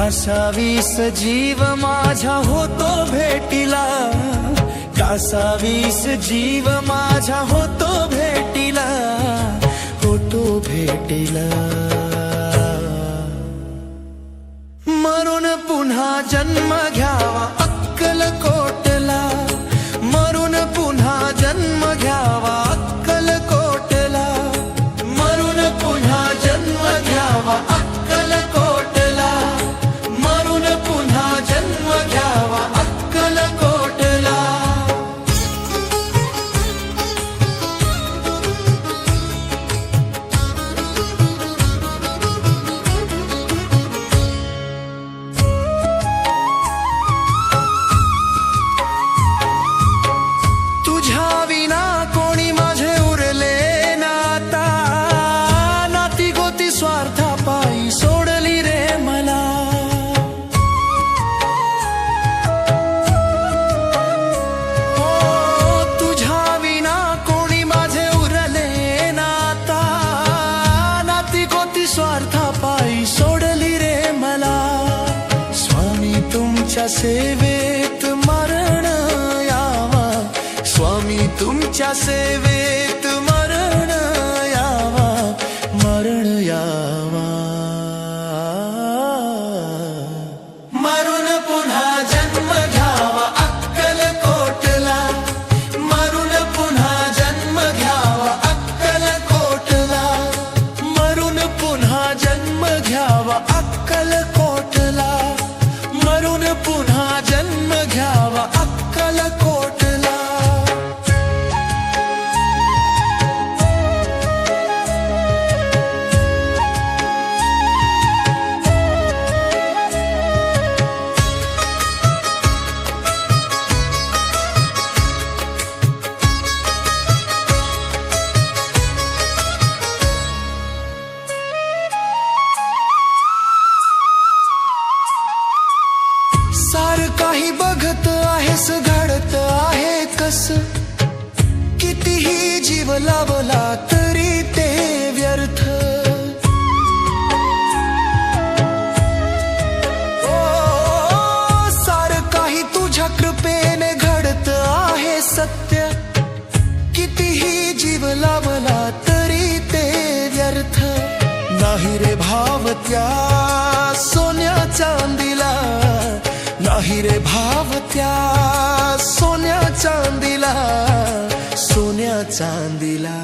कासावीस जीव माझा होतो भेटीला, कासावीस जीव माझा होतो भेटीला, होतो भेटीला। मरून पुन्हा जन्म घ्यावा अक्कलकोटला, मरून पुन्हा जन्म घ्यावा अक्कलकोटला, मरून पुन्हा जन्म घ्यावा अक्कलकोटला, मरून पुन्हा जन्म घ्यावा अक्कलकोटला। तुझ्या विना कोणी माझे उरले नाता, नाती गोती स्वार्थापायी सोडली रे मला। हो तुझ्या विना कोणी माझे उरले नाता, नाती गोती स्वार्थापायी सोडली रे मला। स्वामी तुमच्या सेवेत मरण यावा, स्वामी तुमच्या सेवेत मरण यावा, मरण यावा। मरून पुन्हा जन्म घ्यावा अक्कलकोटला, मरून पुन्हा जन्म घ्यावा अक्कलकोटला, मरून पुन्हा जन्म घ्यावा अक्कलकोटला, मरून पुन्हा जन्म घ्यावा अक्कलकोटला। सार काही बघत आहेस घडत आहे कस, कितीही जीव लावला तरी ते व्यर्थ। ओ सार काही तुझ्या कृपेने घडत आहे सत्य, कितीही जीव लावला तरी ते व्यर्थ। नाही रे भाव त्या सोन्या चांदीला, नाही रे भाव त्या सोन्या चांदीला, सोन्या चांदीला।